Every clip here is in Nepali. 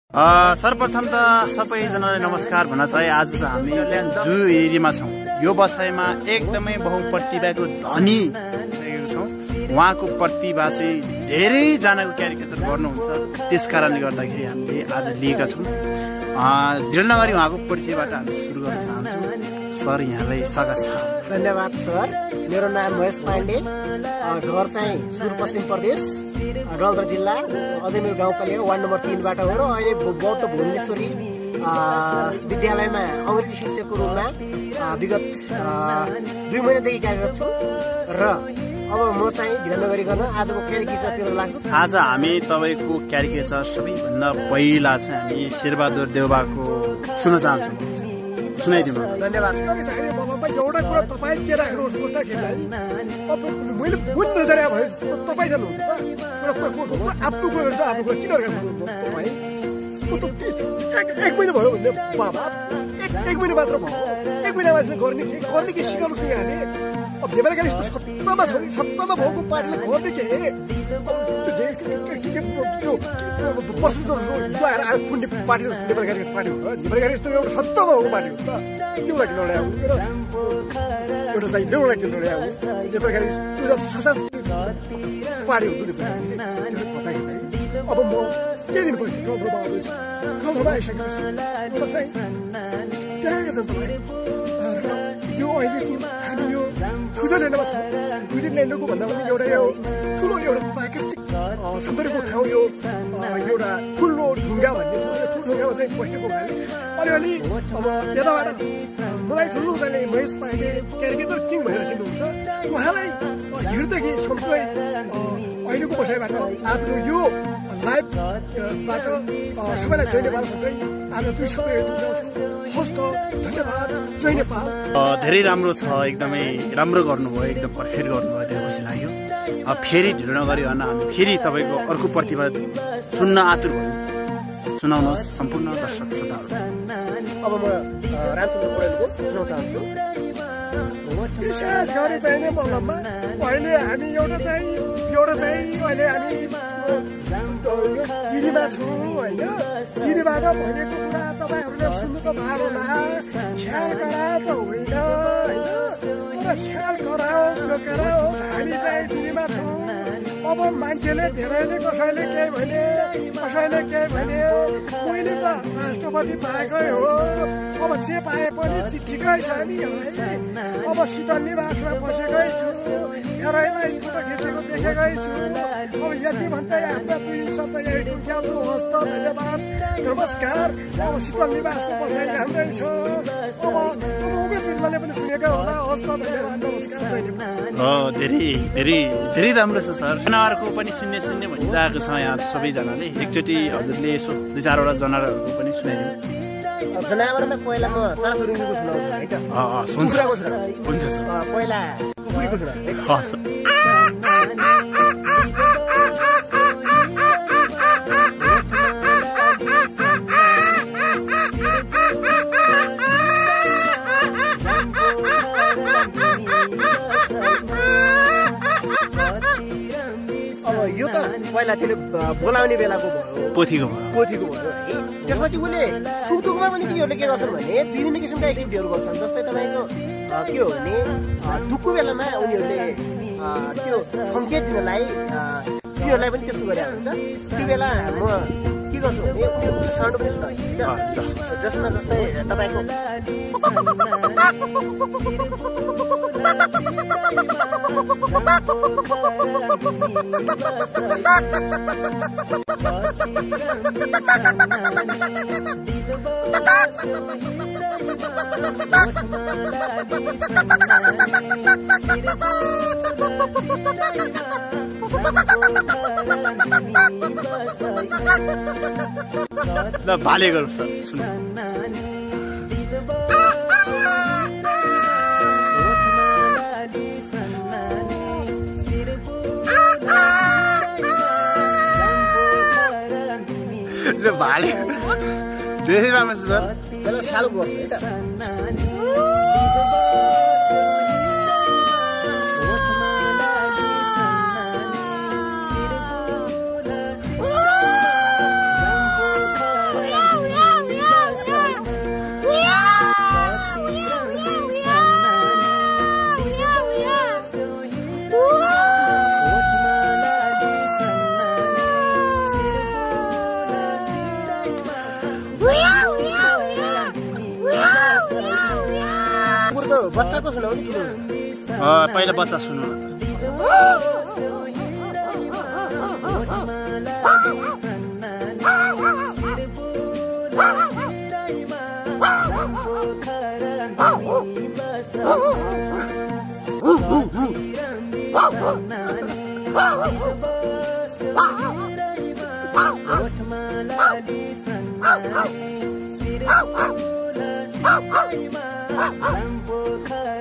सर्वप्रथम त सबैजनालाई नमस्कार भन्न चाहे। आज चाहिँ हामी जू एरियामा छौँ। यो बसाइमा एकदमै बहुप्रतिभाको धनी छौँ। उहाँको प्रतिभा चाहिँ धेरैजनाको क्यारिकेचर गर्नुहुन्छ। त्यस कारणले गर्दाखेरि हामीले आज लिएका छौँ। ढिलो नगरी उहाँको परिचयबाट हामी सुरु गर्न चाहन्छौँ। सर, यहाँलाई स्वागत छ। धन्यवाद सर। मेरो नाम महेश पाण्डे, घर चाहिँ सुदूरपश्चिम प्रदेश, डलदर जिल्ला, अजमेर गाउँपालिका वार्ड नम्बर 3बाट हो र अहिले बौद्ध भुवनेश्वरी विद्यालयमा अङ्ग्रेजी शिक्षकको रूपमा विगत 2 महिनादेखि कार्यरत छु र अब म चाहिँ ढिलो नगरिकन आजको क्यारिकेचरतिर लाग्छु। आज हामी तपाईँको क्यारिकेचर सबैभन्दा पहिला चाहिँ हामी शेरबहादुर देउबाको सुन्न चाहन्छौँ। सुनाइदिनु। धन्यवाद। एउटा कुरा तपाईँ के राख्नुहोस् भन्दाखेरि अब मैले बुझ्न नजाने भयो तपाईँ जानुहुन्छ आफ्नो कुरा गर्छ। आफ्नो कुरा किन राख्नुहुन्छ तपाईँ? एक महिना भयो भने बाबा एक महिना मात्र भयो। एक महिनामा गर्ने के सिकाउनु छ यहाँले? अब नेपाली सत्तामा भएको पार्टीले गर्ने के कुन्ने पार्टी नेपाली काङ्ग्रेस पार्टी हो? नेपाली काङ्ग्रेस त एउटा सत्तामा भएको पार्टी हो त। त्यो लागि लडाइ आउनु एउटा चाहिँ एउटा किन लडाइ आउनु? नेपाली काङ्ग्रेस एउटा शासन पार्टी हो अब म के दिनु पर्छ? कन्ट्रोलमा आउँदैछु। कन्ट्रोलमा आइसकेपछि चाहिँ त्यहाँको छ तपाईँ यो अहिले हामी यो स्विजरल्यान्डमा छौँ। स्विजरल्यान्डको भन्दा पनि एउटा यो ठुलो एउटा प्राकृतिक सौन्दर्यको ठाउँ यो एउटा ठुलो ढुङ्गा भन्ने छ। यो ठुलो ढुङ्गामा चाहिँ बसेको हुनाले अलिअलि अब यताबाट मलाई ठुलो हुँदाले महेश पाण्डे क्यारिकेचर किङ भनेर चिन्नुहुन्छ। उहाँलाई हिँड्दाखेरि सबै अहिलेको बसाइबाट आफ्नो यो लाइफबाट सबैलाई जय नेपाल भन्दै आज 2 शब्द हस् त। धन्यवाद। जय नेपाल। धेरै राम्रो छ, एकदमै राम्रो गर्नुभयो, एकदम पर्फेक्ट गर्नुभयो। धेरै खुसी लाग्यो। फेरि ढिलो नगरिकन हामी फेरि तपाईँको अर्को प्रतिभा सुन्न आतुर भयौँ। सुनाउनुहोस् सम्पूर्ण दर्शक श्रोताहरू। अब म रामचन्द्र पौडेलको सुनाउन चाहन्छु। विशेष गरी चाहिँ नि मल्लममा अहिले हामी एउटा चाहिँ अहिले हामी चिरीमा छौँ होइन। चिरीबाट भनेको कुरा तपाईँहरूले सुन्नु त भएको होला। स्याल गराए त होइन तर स्याल गराओस् नगराओस् हामी चाहिँ चिरीमा छौँ। अब मान्छेले धेरैले कसैले केही भने मैले त राष्ट्रपति पाएकै हो। अब जे पाए पनि ठिकै छ नि। अब शीतल निवासमा बसेकै छु। धेरैलाई फोटो खिचेको देखेकै छु। अब यति भन्दै आफ्ना 2 शब्द यही टुङ्ग्याउँछु। हस् त। धन्यवाद। नमस्कार। अब शीतल निवासको बसाइ राम्रै छ। अब उमेशले पनि सुनेकै होला। हस् त। धन्यवाद। नमस्कार। धेरै राम्रो छ सर। जनावरको पनि सुन्ने भनिरहेको छ यहाँ सबैजनाले। एकचोटि हजुरले यसो 2-4वटा जनावरहरूको पनि सुनाइदिनु। जनावरमा पहिला म चराचुरुङ्गीको सुनाउँछु है त। हुन्छ सर। पहिला कुकुरीको सुनाउँछु है त। यो त पहिला त्यसले बोलाउने बेलाको भयो, पोथीको भयो है। त्यसपछि उसले सुख दुःखमा पनि तिनीहरूले के गर्छन् भने विभिन्न किसिमका एक्टिभिटीहरू गर्छन्। जस्तै तपाईँको के हो भने दुःखको बेलामा उनीहरूले त्यो सङ्केत दिनलाई तिनीहरूलाई पनि त्यस्तो गरिरहेको हुन्छ। त्यो बेला म के गर्छु भने उनीहरूको साउन्ड पनि सुनाउँछु। जसमा जस्तै तपाईँको ल भाले गरौँ सर। सुन भाले धेरै राम्रो छ सर। पहिला सालको गर्छु है त। बच्चाको सुनाउने ठुलो पहिला बच्चा सुन्नु न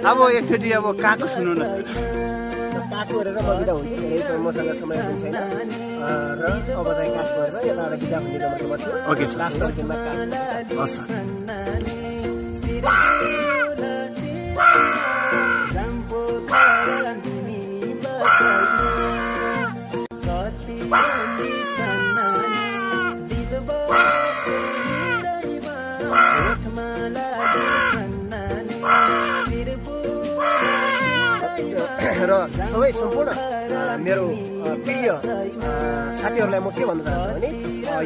अब एकचोटि अब काको सुन्नु न काको गरेर म बिदा हुन्छु धेरै मसँग समय पनि छैन र अब चाहिँ काको गरेर यताबाट बिदा हुने नम्बरमा छु ओके सर लास्ट दिनमा काको हस् सर र सबै सम्पूर्ण मेरो प्रिय साथीहरूलाई म के भन्न चाहन्छु भने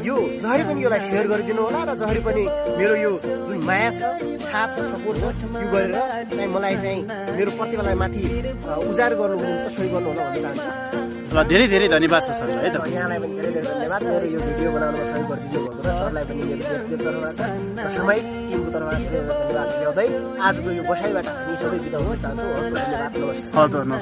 यो जसरी पनि यसलाई सेयर गरिदिनु होला र जसरी पनि मेरो यो जुन माया छ साथ छ सपोर्ट छ यो गरेर चाहिँ मलाई चाहिँ मेरो प्रतिभालाई माथि उजागर गर्नु सहयोग गर्नु होला भन्न चाहन्छु ल धेरै धेरै धन्यवाद छ सरलाई है त यहाँलाई पनि धेरै धेरै धन्यवाद मेरो यो भिडियो बनाउनमा सहयोग गरिदिनु भएको र सरलाई पनि मेरो व्यक्तिगत तर्फबाट र सबै टिमको तर्फबाट धन्यवाद ल्याउँदै आजको यो बसाइबाट हामी सबै बिदा हुन चाहन्छौँ हस् धन्यवाद नमस्कार